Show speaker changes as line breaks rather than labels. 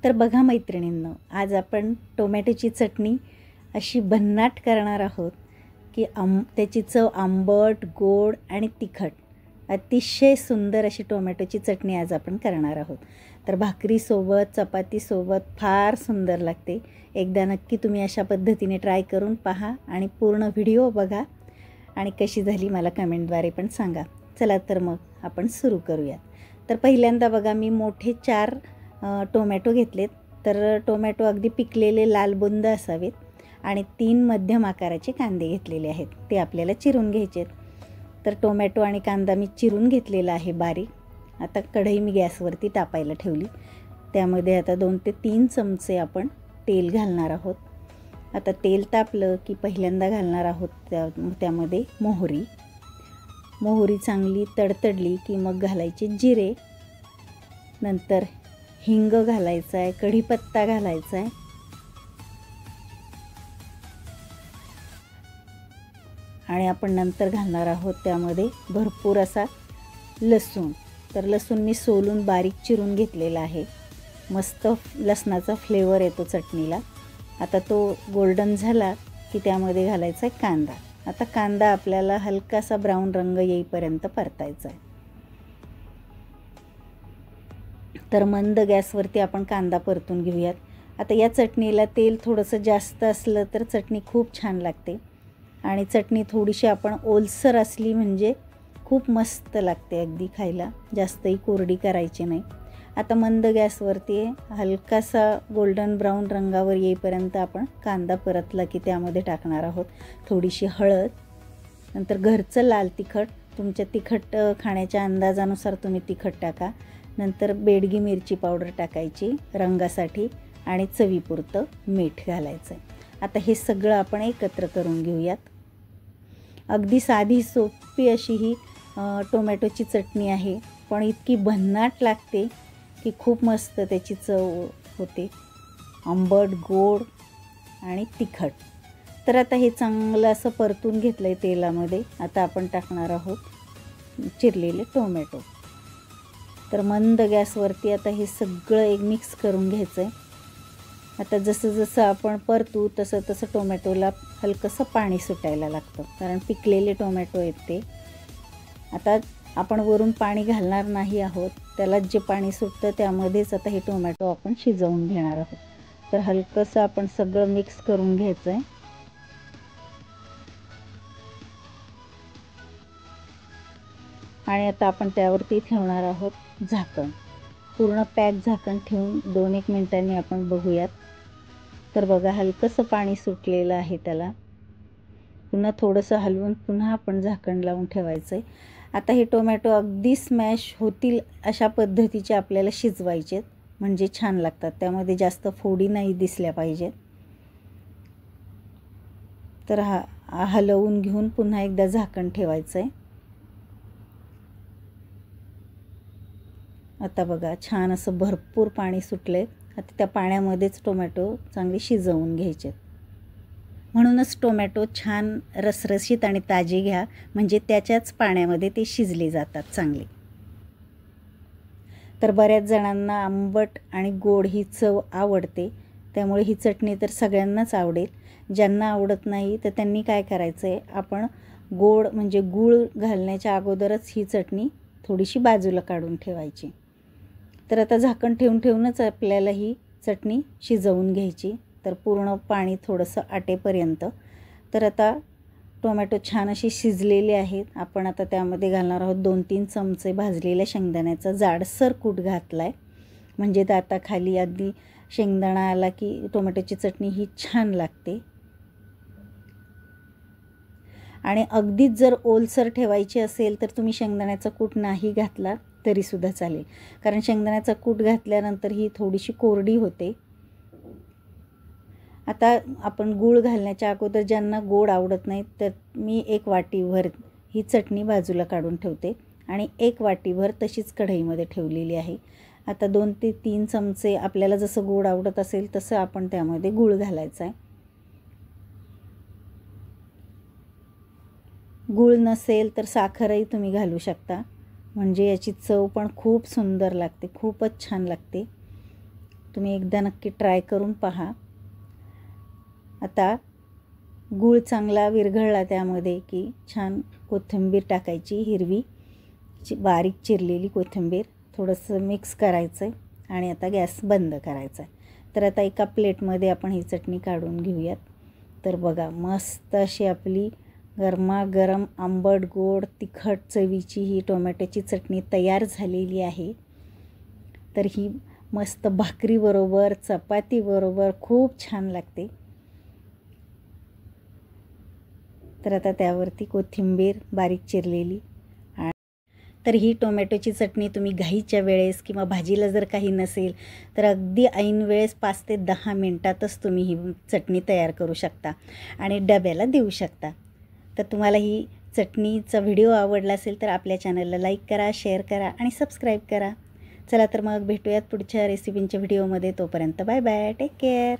तर बघा मैत्रिणींनो, आज आपण टोमॅटोची चटणी अशी भन्नाट करणार आहोत की त्याची चव आंबट, गोड आणि तिखट अतिशय सुंदर अशी टोमॅटोची चटणी आज आपण करणार आहोत। तर भाकरीसोबत, चपातीसोबत फार सुंदर लागते। एकदा नक्की तुम्ही अशा पद्धतीने ट्राय करून पहा आणि पूर्ण व्हिडिओ बघा आणि कशी झाली मला कमेंटद्वारे पण सांगा। चला तर मग आपण सुरू करूया। तर पहिल्यांदा बघा, मी मोठे 4 टोमॅटो घेतलेत। तर टोमॅटो अगदी पिकलेले लालबुंद असावेत आणि 3 मध्यम आकाराचे कांदे घेतलेले आहेत, ते आपल्याला चिरून घ्यायचे आहेत। तर टोमॅटो आणि कांदा मी चिरून घेतलेला आहे बारीक। आता कढई मी गॅसवरती तापायला ठेवली, त्यामध्ये आता 2 ते 3 चमचे आपण तेल घालणार आहोत। आता तेल तापलं की पहिल्यांदा घालणार आहोत त्यामध्ये मोहरी चांगली तडतडली की मग घालायचे जिरे, नंतर हिंग घालायचा आहे, कढीपत्ता घालायचा आहे आणि आपण नंतर घालणार आहोत त्यामध्ये भरपूर असा लसूण। तर लसूण मी सोलून बारीक चिरून घेतलेला आहे। मस्त लसणाचा फ्लेवर येतो चटणीला। आता तो गोल्डन झाला की त्यामध्ये घालायचा आहे कांदा। आता कांदा आपल्याला हलकासा ब्राऊन रंग येईपर्यंत परतायचा आहे। तर मंद गॅसवरती आपण कांदा परतून घेऊयात। आता या चटणीला तेल थोडंसं जास्त असलं तर चटणी खूप छान लागते आणि चटणी थोडीशी आपण ओलसर असली म्हणजे खूप मस्त लागते अगदी खायला, जास्तही कोरडी करायची नाही। आता मंद गॅसवरती हलकासा गोल्डन ब्राऊन रंगावर येईपर्यंत आपण कांदा परतला की त्यामध्ये टाकणार आहोत थोडीशी हळद, नंतर घरचं लाल तिखट, तुमच्या तिखट खाण्याच्या अंदाजानुसार तुम्ही तिखट टाका, नंतर बेडगी मिरची पावडर टाकायची रंगासाठी आणि चवीपुरतं मीठ घालायचं आहे। आता हे सगळं आपण एकत्र करून घेऊयात। अगदी साधी सोपी अशी ही टोमॅटोची चटणी आहे, पण इतकी भन्नाट लागते की खूप मस्त त्याची चव होते, आंबट, गोड आणि तिखट। तर आता हे चांगलं असं परतून घेतलं आहे तेलामध्ये। आता आपण टाकणार आहोत चिरलेले टोमॅटो। तर मंद गॅसवरती आता हे सगळं एक मिक्स करून घ्यायचं आहे। आता जसं जसं आपण परतू तसं तसं टोमॅटोला हलकंसं पाणी सुटायला लागतं, कारण पिकलेले टोमॅटो आहेत ते। आता आपण वरून पाणी घालणार नाही आहोत, त्याला जे पाणी सुटतं त्यामध्येच आता हे टोमॅटो आपण शिजवून घेणार आहोत। तर हलकंसं आपण सगळं मिक्स करून घ्यायचं आहे आणि आता आपण त्यावरती ठेवणार आहोत झाकण। पूर्ण पॅक झाकण ठेवून 2-1 मिनिटांनी आपण बघूयात। तर बघा, हलकंसं पाणी सुटलेलं आहे त्याला। पुन्हा थोडंसं हलवून पुन्हा आपण झाकण लावून ठेवायचं आहे। आता हे टोमॅटो अगदी स्मॅश होतील अशा पद्धतीचे आपल्याला शिजवायचे, म्हणजे छान लागतात। त्यामध्ये जास्त फोडी नाही दिसल्या पाहिजेत। तर हलवून घेऊन पुन्हा एकदा झाकण ठेवायचं आहे। आता बघा, छान असं भरपूर पाणी सुटलं आहे। आता त्या पाण्यामध्येच टोमॅटो चांगले शिजवून घ्यायचे, म्हणूनच टोमॅटो छान रसरशीत आणि ताजे घ्या, म्हणजे त्याच्याच पाण्यामध्ये ते शिजले जातात चांगले। तर बऱ्याच जणांना आंबट आणि गोड ही चव आवडते, त्यामुळे ही चटणी तर सगळ्यांनाच आवडेल। ज्यांना आवडत नाही तर त्यांनी काय करायचं आहे, आपण गोड म्हणजे गूळ घालण्याच्या अगोदरच ही चटणी थोडीशी बाजूला काढून ठेवायची। तर आता झाकण ठेवूनच आपल्याला ही चटणी शिजवून घ्यायची, तर पूर्ण पाणी थोडंसं आटेपर्यंत। तर आता टोमॅटो छान अशी शिजलेले आहेत। आपण आता त्यामध्ये घालणार आहोत 2-3 चमचे भाजलेल्या शेंगदाण्याचा जाडसर कूट घातला आहे, म्हणजे दाताखाली अगदी शेंगदाणा आला की टोमॅटोची चटणी ही छान लागते। आणि अगदीच जर ओलसर ठेवायची असेल तर तुम्ही शेंगदाण्याचा कूट नाही घातला तरीसुद्धा चालेल, कारण शेंगदाण्याचा कूट घातल्यानंतर ही थोडीशी कोरडी होते। आता आपण गूळ घालण्याच्या अगोदर ज्यांना गोड आवडत नाही तर मी 1 वाटीभर ही चटणी बाजूला काढून ठेवते आणि 1 वाटीभर तशीच कढईमध्ये ठेवलेली आहे। आता 2 ते 3 चमचे आपल्याला जसं गोड आवडत असेल तसं आपण त्यामध्ये गूळ घालायचा आहे। गूळ नसेल तर साखरही तुम्ही घालू शकता, म्हणजे याची चव पण खूप सुंदर लागते, खूपच छान लागते। तुम्ही एकदा नक्की ट्राय करून पहा. आता गूळ चांगला विरघळला त्यामध्ये की छान कोथिंबीर टाकायची, हिरवी बारीक चिरलेली कोथिंबीर थोडंसं मिक्स करायचं आहे आणि आता गॅस बंद करायचा आहे. तर आता एका प्लेटमध्ये आपण ही चटणी काढून घेऊयात. तर बघा मस्त अशी आपली गरमागरम आंबट गोड तिखट चवीची ही टोमॅटोची चटणी तयार झालेली आहे. तर ही मस्त भाकरीबरोबर चपातीबरोबर खूप छान लागते. तर आता त्यावरती कोथिंबीर बारीक चिरलेली. तर ही टोमॅटोची चटणी तुम्ही घाईच्या वेळेस किंवा भाजीला जर काही नसेल तर अगदी ऐन वेळेस 5 ते 10 मिनटातच तुम्ही ही चटणी तयार करू शकता आणि डब्याला देऊ शकता. तर तुम्हाला ही चटणीचा व्हिडिओ आवडला असेल तर आपल्या चॅनलला लाईक करा, शेअर करा आणि सबस्क्राईब करा. चला तर मग भेटूयात पुढच्या रेसिपींच्या व्हिडिओमध्ये. तोपर्यंत बाय बाय, टेक केअर.